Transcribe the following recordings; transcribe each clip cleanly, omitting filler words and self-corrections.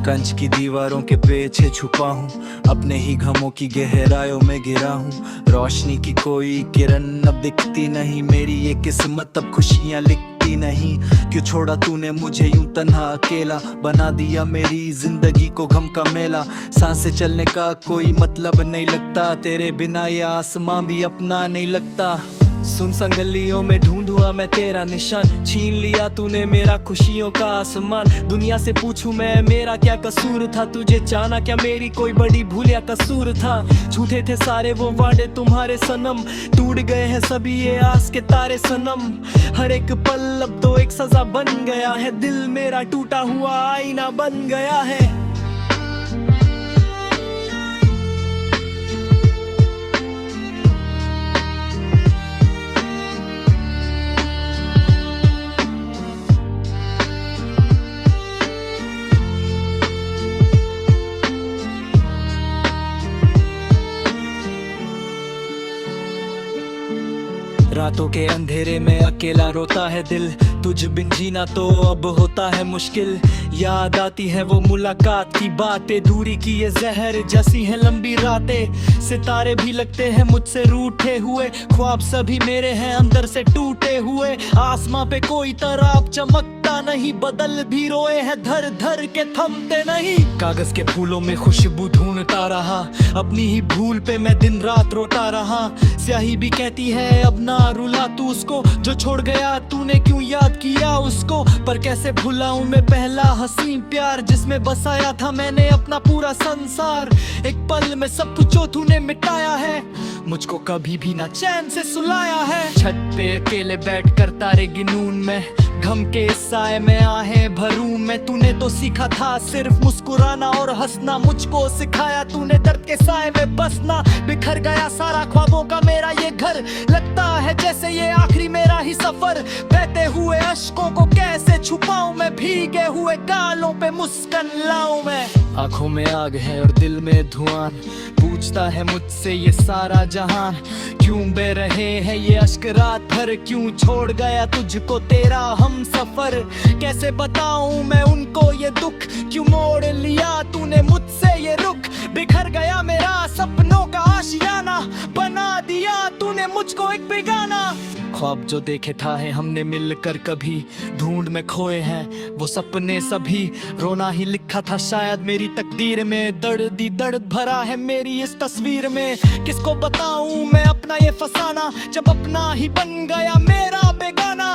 कंच की दीवारों के पीछे छुपा हूँ, अपने ही गमों की गहराइयों में गिरा हूँ। रोशनी की कोई किरण अब दिखती नहीं, मेरी ये किस्मत अब खुशियाँ लिखती नहीं। क्यों छोड़ा तूने मुझे यूं तन्हा अकेला, बना दिया मेरी जिंदगी को गम का मेला। सांसें चलने का कोई मतलब नहीं लगता, तेरे बिना ये आसमां भी अपना नहीं लगता। सुनसान गलियों में ढूंढूंगा मैं तेरा निशान, छीन लिया तूने मेरा खुशियों का आसमान। दुनिया से पूछूं मैं मेरा क्या कसूर था, तुझे जाना क्या मेरी कोई बड़ी भूल या कसूर था। झूठे थे सारे वो वादे तुम्हारे सनम, टूट गए हैं सभी ये आस के तारे सनम। हर एक पल अब तो एक सजा बन गया है, दिल मेरा टूटा हुआ आईना बन गया है। रातों के अंधेरे में अकेला रोता है दिल, तुझ बिन जीना तो अब होता है मुश्किल। याद आती है वो मुलाकात की बातें, दूरी की ये जहर जैसी है लंबी रातें। सितारे भी लगते हैं मुझसे रूठे हुए, ख्वाब सभी मेरे हैं अंदर से टूटे हुए। आसमां पे कोई तारा चमकता नहीं, बदल भी रोए हैं धर धर के थमते नहीं। कागज के फूलों में खुशबू ढूंढता रहा, अपनी ही भूल पे मैं दिन रात रोता रहा। स्याही भी कहती है अब ना रुला तू उसको, जो छोड़ गया तूने क्यों याद किया उसको। पर कैसे भुलाऊं मैं पहला हसीन प्यार, जिसमें बसाया था मैंने अपना पूरा संसार। एक पल में सब कुछ जो तूने मिटाया है, मुझको कभी भी ना चैन से सुलाया है। छत पे अकेले बैठ कर तारे गिनूं मैं, गम के साए में आहें भरूं मैं। तूने तो सीखा था सिर्फ मुस्कुराना और हंसना, मुझको सिखाया तूने दर्द के साए में बसना। बिखर गया सारा ख्वाबों का मेरा ये घर, लगता है जैसे ये आखिरी मेरा ही सफर। बहते हुए अश्कों को कैसे छुपाऊं मैं, भीगे हुए गालों पे मुस्कान लाऊं मैं। आंखों में आग है और दिल में धुआं, पूछता है मुझसे ये सारा जहान। क्यों बह रहे हैं ये अश्क रात भर, क्यों छोड़ गया तुझको तेरा हम सफर। कैसे बताऊं मैं उनको ये दुख, क्यों मोड़ लिया तूने मुझसे ये रुख। बिखर गया मेरा सपनों का आशियाना, बना दिया तूने मुझको एक बेगाना। ख्वाब जो देखे था है हमने मिलकर कभी, ढूंढ में खोए हैं वो सपने सभी। रोना ही लिखा था शायद मेरी तकदीर में, दर्द ही दर्द भरा है मेरी इस तस्वीर में। किसको बताऊं मैं अपना ये फसाना, जब अपना ही बन गया मेरा बेगाना।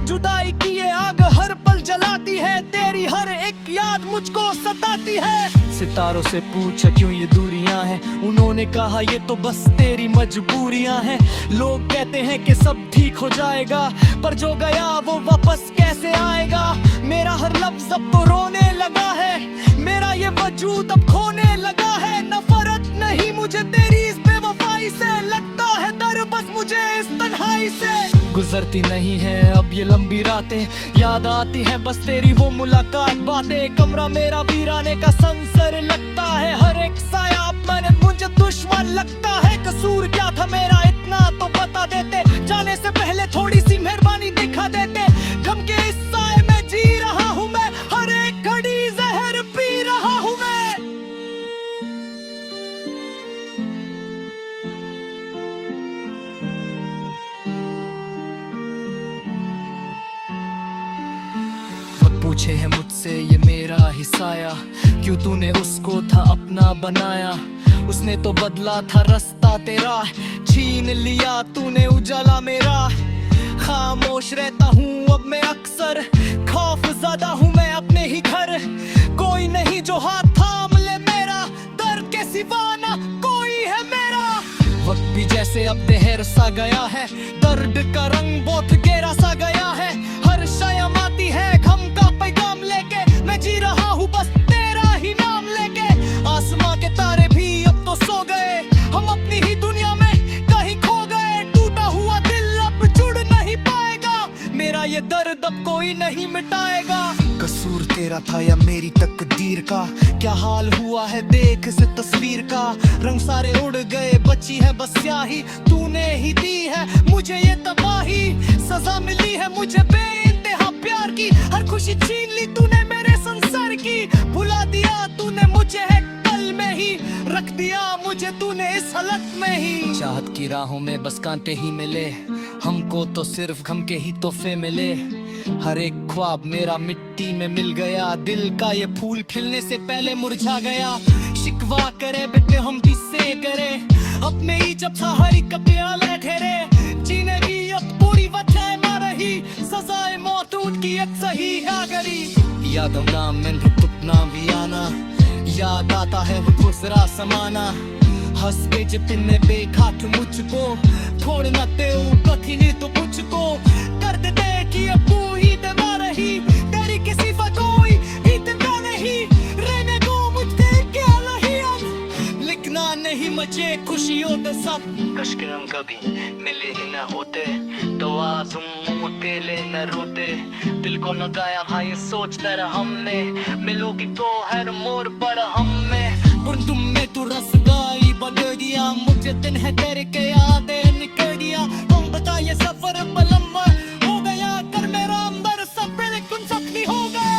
जुदाई की ये आग हर पल जलाती है, तेरी हर एक याद मुझको सताती है। सितारों से पूछा क्यों ये दूरियां हैं, उन्होंने कहा ये तो बस तेरी मजबूरियां हैं। लोग कहते हैं कि सब ठीक हो जाएगा, पर जो गया वो वापस कैसे आएगा। मेरा हर लफ्ज अब तो रोने लगा है, मेरा ये वजूद अब खोने लगा है। नफरत नहीं मुझे तेरी इस बेवफाई से, लगता है डर बस मुझे इस तन्हाई से। गुजरती नहीं है अब ये लंबी रातें, याद आती है बस तेरी वो मुलाकात बातें। कमरा मेरा वीराने का संसर लगता है, हर एक साया अपना मुझे दुश्मन लगता है। कसूर क्या था मेरा इतना तो बता देते, जाने से पहले थोड़ी सी मेहरबानी दिखा देते। गम के इस साए में जी रहा हूँ मैं, हर एक घड़ी जहर पी रहा हूँ मैं। पूछे है मुझसे ये मेरा ही साया, क्यों तूने उसको था अपना बनाया। उसने तो बदला था रास्ता तेरा, छीन लिया तूने उजाला मेरा। खामोश रहता हूँ अब मैं अक्सर, खौफ ज़्यादा हूँ मैं अपने ही घर। कोई नहीं जो हाथ थाम ले मेरा, दर्द के सिवा ना कोई है मेरा। वक्त भी जैसे अब देहर सा गया है, दर्द का रंग बहुत गहरा सा गया है। हर शायम आती है गम का पैगाम लेके, मैं जी रहा हूँ बस तेरा ही नाम लेके। आसमां के तारे भी अब तो सो गए, हम अपनी ही दुनिया में कहीं खो गए। टूटा हुआ दिल अब जुड़ नहीं पाएगा, मेरा ये दर्द अब कोई नहीं मिटाएगा। कसूर तेरा था या मेरी तकदीर का, क्या हाल हुआ है देख इस तस्वीर का। रंग सारे उड़ गए, बची है बस स्याही, तूने ही दी है मुझे ये तबाही। सजा मिली है मुझे बेइंतहा प्यार की, हर खुशी छीन ली तूने मेरे संसार की। भुला दिया तूने मुझे है पल में ही, रख दिया मुझे तूने इस हालत में ही। चाहत की राहों में बस कांटे ही मिले, हमको तो सिर्फ गम के ही तोहफे मिले। हर एक ख्वाब मेरा मिट्टी में मिल गया, दिल का ये फूल खिलने से पहले मुरझा गया। शिकवा करे बेटे हम किससे करे, अपने ही जब सहारी का प्याला ठहरे। जीने की अब पूरी वजह ना रही, सजाए मौत उनकी एक सही आगरी। याद नाम में टुकना भी आना, याद आता है वो दूसरा समाना। हंस के जितने देखा तू मुझको, छोड़ना ते कथी नहीं तो मुझको। कर देते कि अब तू ही दबा रही, तेरी किसी पर कोई ही दबा नहीं। रहने को मुझसे क्या नहीं अब, लिखना नहीं मुझे खुशियों के सब। कश के हम कभी मिले ही न होते, तो आज हम अकेले न रोते। दिल को न गाया भाई ये सोचता रहा हमने, मिलोगी तो हर मोड़ पर हमें। और तुम में तू रस गाई बदल दिया, मुझे दिन है तेरे के यादें निकल दिया। तुम बता ये सफर लंबा हो गया, कर मेरा अंदर सब बिल्कुल जख्मी हो गया।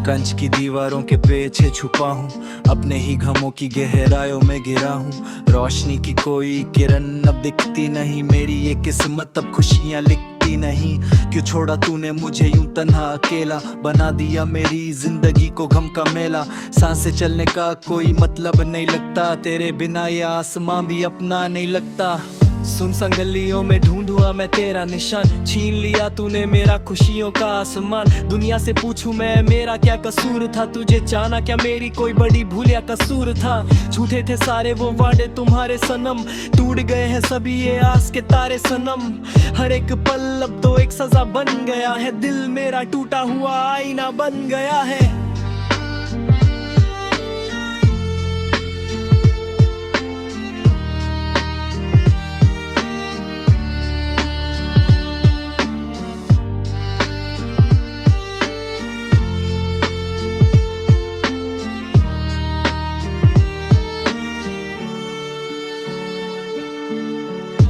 कंच की दीवारों के पीछे छुपा हूँ, अपने ही गमों की गहराइयों में गिरा हूँ। रोशनी की कोई किरण अब दिखती नहीं, मेरी ये किस्मत अब खुशियाँ लिखती नहीं। क्यों छोड़ा तूने मुझे यूं तन्हा अकेला, बना दिया मेरी जिंदगी को गम का मेला। सांसें चलने का कोई मतलब नहीं लगता, तेरे बिना ये आसमां भी अपना नहीं लगता। सुनसान गलियों में ढूंढूंगा मैं तेरा निशान, छीन लिया तूने मेरा खुशियों का आसमान। दुनिया से पूछूं मैं मेरा क्या कसूर था, तुझे जाना क्या मेरी कोई बड़ी भूल या कसूर था। झूठे थे सारे वो वादे तुम्हारे सनम, टूट गए हैं सभी ये आस के तारे सनम। हर एक पल अब तो एक सजा बन गया है, दिल मेरा टूटा हुआ आईना बन गया है।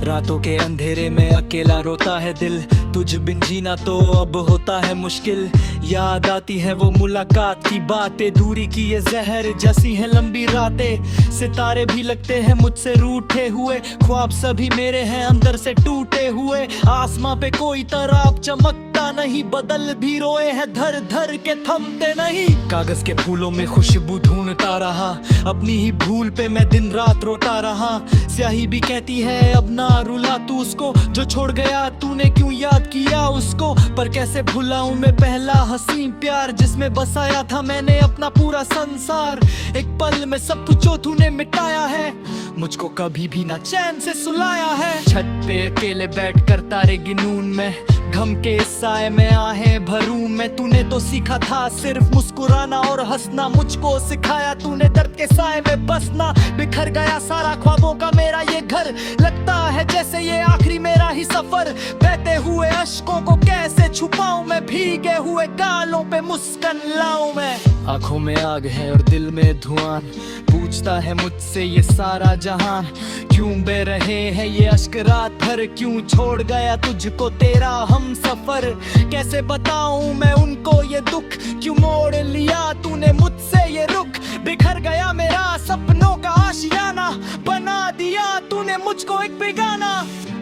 रातों के अंधेरे में अकेला रोता है दिल, तुझ बिन जीना तो अब होता है मुश्किल। याद आती है वो मुलाकात की बातें, दूरी की ये जहर जैसी है लंबी रातें। सितारे भी लगते हैं मुझसे रूठे हुए, ख्वाब सभी मेरे हैं अंदर से टूटे हुए। आसमां पे कोई तराब चमकता नहीं, बदल भी रोए हैं धर धर के थमते नहीं। कागज के फूलों में खुशबू ढूंढता रहा, अपनी ही भूल पे मैं दिन रात रोता रहा। स्याही भी कहती है अब ना रुला तू उसको, जो छोड़ गया तूने क्यों याद किया उसको। पर कैसे भुलाऊं मैं पहला हसीन प्यार, जिसमें बसाया था मैंने अपना पूरा संसार। एक पल में सब कुछ जो तूने मिटाया है, मुझको कभी भी ना चैन से सुलाया है। छत पे अकेले बैठ कर तारे गिनून में, गम के साए में आहें भरूं मैं। तूने तो सीखा था सिर्फ मुस्कुराना और हंसना, मुझको सिखाया तूने दर्द के साए में बसना। बिखर गया सारा ख्वाबों का मेरा ये घर, लगता है जैसे ये आखिरी मेरा ही सफर। बहते हुए अश्कों को कैसे छुपाऊं मैं, भीगे हुए गालों पे मुस्कान लाऊं मैं। आंखों में आग है और दिल में धुआं, पूछता है मुझसे ये सारा जहान। क्यों बह रहे हैं ये अश्क रात भर, क्यों छोड़ गया तुझको तेरा हम सफर। कैसे बताऊं मैं उनको ये दुख, क्यों मोड़ लिया तूने मुझसे ये रुख। बिखर गया मेरा सपनों का आशियाना, बना दिया तूने मुझको एक बेगाना।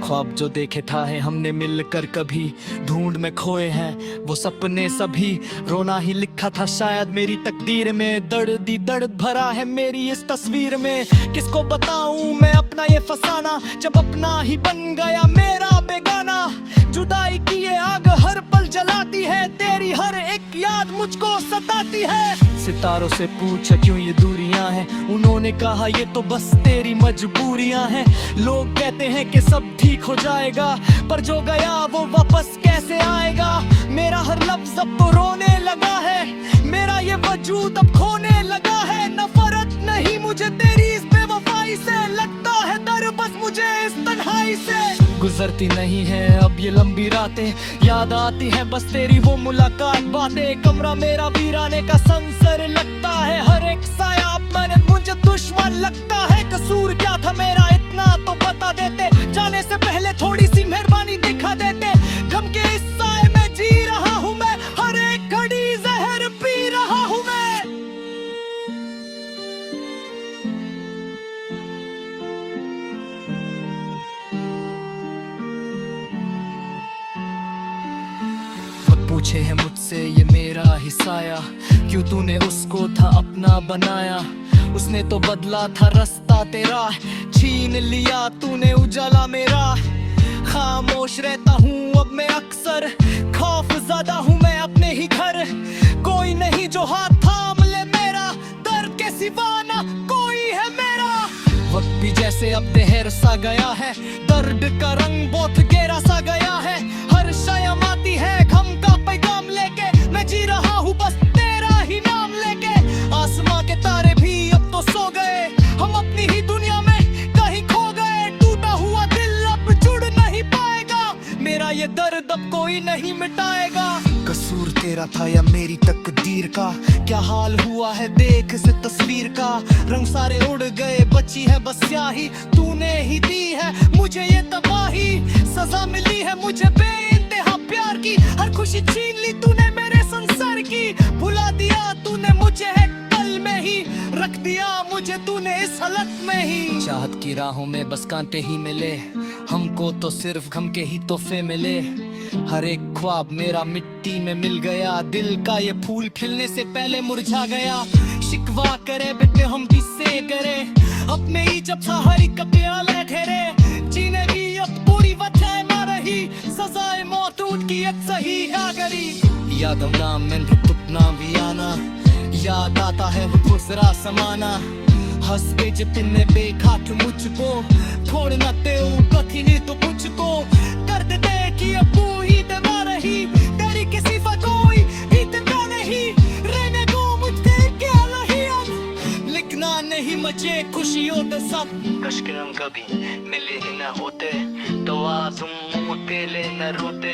ख्वाब जो देखे था है हमने मिलकर कभी, ढूंढ में खोए हैं वो सपने सभी। रोना ही लिखा था शायद मेरी तकदीर में, दर्द ही दर्द भरा है मेरी इस तस्वीर में। किसको बताऊं मैं अपना ये फसाना, जब अपना ही बन गया मेरा बेगाना। जुदाई की ये आग हर पल जलाती है, तेरी हर एक याद मुझको सताती है। सितारों से पूछा क्यों ये दूरियां हैं, उन्होंने कहा ये तो बस तेरी मजबूरियां हैं। लोग कहते हैं कि सब ठीक हो जाएगा, पर जो गया वो वापस कैसे आएगा। मेरा हर लफ्ज अब तो रोने लगा है, मेरा ये वजूद अब खोने लगा है। नफरत नहीं मुझे तेरी इस बेवफाई से, लगता है डर बस मुझे इस तन्हाई से। गुजरती नहीं है अब ये लंबी रातें, याद आती है बस तेरी वो मुलाकात बातें। कमरा मेरा वीराने का संसर लगता है, हर एक साया अब मैंने मुझे दुश्मन लगता है। कसूर क्या था मेरा इतना तो बता देते, जाने से पहले थोड़ी सी मेहरबानी दिखा देते। गम के इस साए में जी रहा हूँ मैं, हर एक घड़ी जहर पी रहा हूँ मैं। पूछे है मुझसे ये मेरा ही साया, क्यों तूने उसको था अपना बनाया। उसने तो बदला था रास्ता तेरा, छीन लिया तूने उजाला मेरा। खामोश रहता हूँ अब मैं अक्सर, खौफ ज़्यादा हूँ मैं अपने ही घर। कोई नहीं जो हाथ थाम ले मेरा, दर्द के सिवा ना कोई है मेरा। वक्त भी जैसे अब देहर सा गया है, दर्द का रंग बहुत गहरा सा गया है। हर शायम आती है गम का पैगाम लेके, मैं जी रहा हूँ बस तेरा ही नाम लेके। आसमां के तारे भी अब तो सो गए, हम अपनी ही दुनिया में कहीं खो गए। टूटा हुआ दिल अब जुड़ नहीं पाएगा, मेरा ये दर्द अब कोई नहीं मिटाएगा। कसूर तेरा था या मेरी तकदीर का, क्या हाल हुआ है देख इस तस्वीर का। रंग सारे उड़ गए, बची है बस स्याही, तूने ही दी है मुझे ये तबाही। सजा मिली है मुझे बेइंतहा प्यार की, हर खुशी छीन ली तूने मेरे संसार की। भुला दिया तूने मुझे है कल में ही, रख दिया मुझे तूने इस हालत में ही। चाहत की राहों में बस कांटे ही मिले, हमको तो सिर्फ गम के ही तोहफे मिले। हर एक ख्वाब मेरा मिट्टी में मिल गया, दिल का ये फूल खिलने से पहले मुरझा गया। शिकवा करे बेटे हम किससे करे, अपने ही जब सहारी का प्याला ठहरे। जीने की अब पूरी वजह ना रही, सजाए मौत की एक सही आगरी। यादों नाम में तुपना भी आना, याद आता है वो दूसरा समाना। हंस के जितने बेखाक मुझको, छोड़ना ते कथी नहीं तो मुझको। कर दे कि अब तू ही दवा रही, तेरी किसी का कोई इतना नहीं। रहने को मुझसे क्या नहीं अब, लिखना नहीं मुझे खुशियों के सब। कश्क हम कभी मिले ही न होते, तो आज़ुम अकेले न रोते।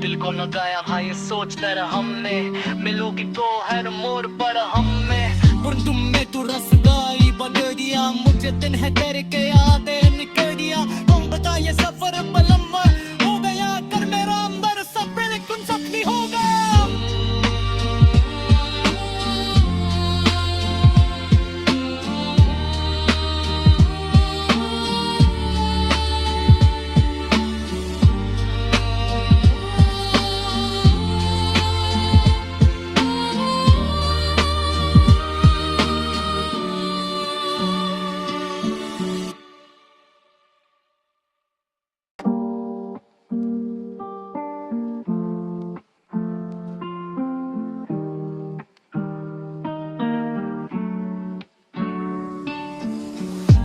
दिल को लगाया हाँ ये सोचता रहा हमने, मिलोगी तो हर मोड़ पर हमें। पर तुम में तो रसदाई बदल दिया, मुझे दिन है तेरे के यादें निकल दिया। तुम बता ये सफर लंबा हो गया, कर मेरा अंदर सब बिल्कुल सपनी हो गया।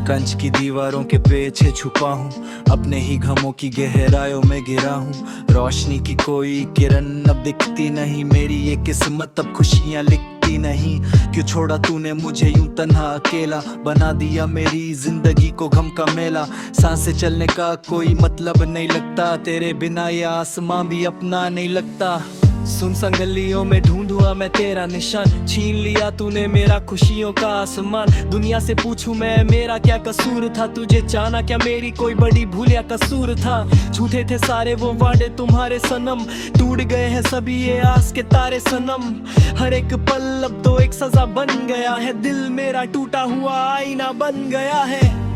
कंच की दीवारों के पीछे छुपा हूँ, अपने ही गमों की गहराइयों में गिरा हूँ। रोशनी की कोई किरण अब दिखती नहीं, मेरी ये किस्मत अब खुशियाँ लिखती नहीं। क्यों छोड़ा तूने मुझे यूं तन्हा अकेला, बना दिया मेरी जिंदगी को गम का मेला। सांसें चलने का कोई मतलब नहीं लगता, तेरे बिना ये आसमां भी अपना नहीं लगता। सुनसान गलियों में ढूंढूंगा मैं तेरा निशान, छीन लिया तूने मेरा खुशियों का आसमान। दुनिया से पूछूं मैं मेरा क्या कसूर था, तुझे जाना क्या मेरी कोई बड़ी भूल या कसूर था। झूठे थे सारे वो वादे तुम्हारे सनम, टूट गए हैं सभी ये आस के तारे सनम। हर एक पल अब तो एक सजा बन गया है, दिल मेरा टूटा हुआ आईना बन गया है।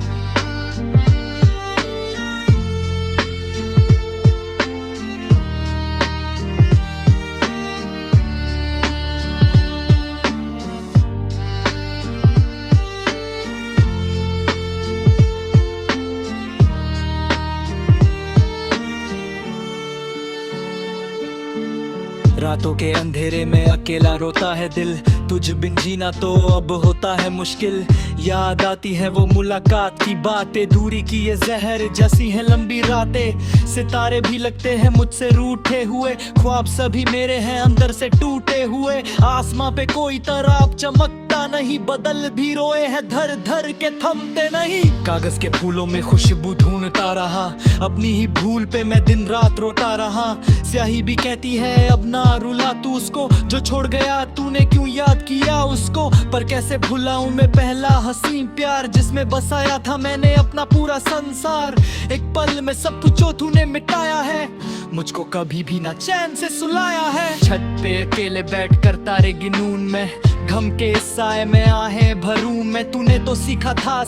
रातों के अंधेरे में अकेला रोता है दिल, तुझ बिन जीना तो अब होता है मुश्किल। याद आती है वो मुलाकात की बातें, दूरी की ये जहर जैसी है लंबी रातें। सितारे भी लगते हैं मुझसे रूठे हुए, ख्वाब सभी मेरे हैं अंदर से टूटे हुए। आसमां पे कोई ताराब चमकता नहीं, बदल भी रोए हैं धर धर के थमते नहीं। कागज के फूलों में खुशबू ढूंढता रहा, अपनी ही भूल पे मैं दिन रात रोता रहा। स्याही भी कहती है अब ना रुला तू उसको, जो छोड़ गया तूने क्यों याद किया उसको। पर कैसे भुलाऊं मैं पहला हसीन प्यार, जिसमें बसाया था मैंने अपना पूरा संसार। एक पल में सब कुछ जो तूने मिटाया है, मुझको कभी भी ना चैन से सुलाया है। छत पे अकेले बैठ कर तारे गिनूं मैं, गम के साए में आहें भरूं मैं। तूने तो सीखा था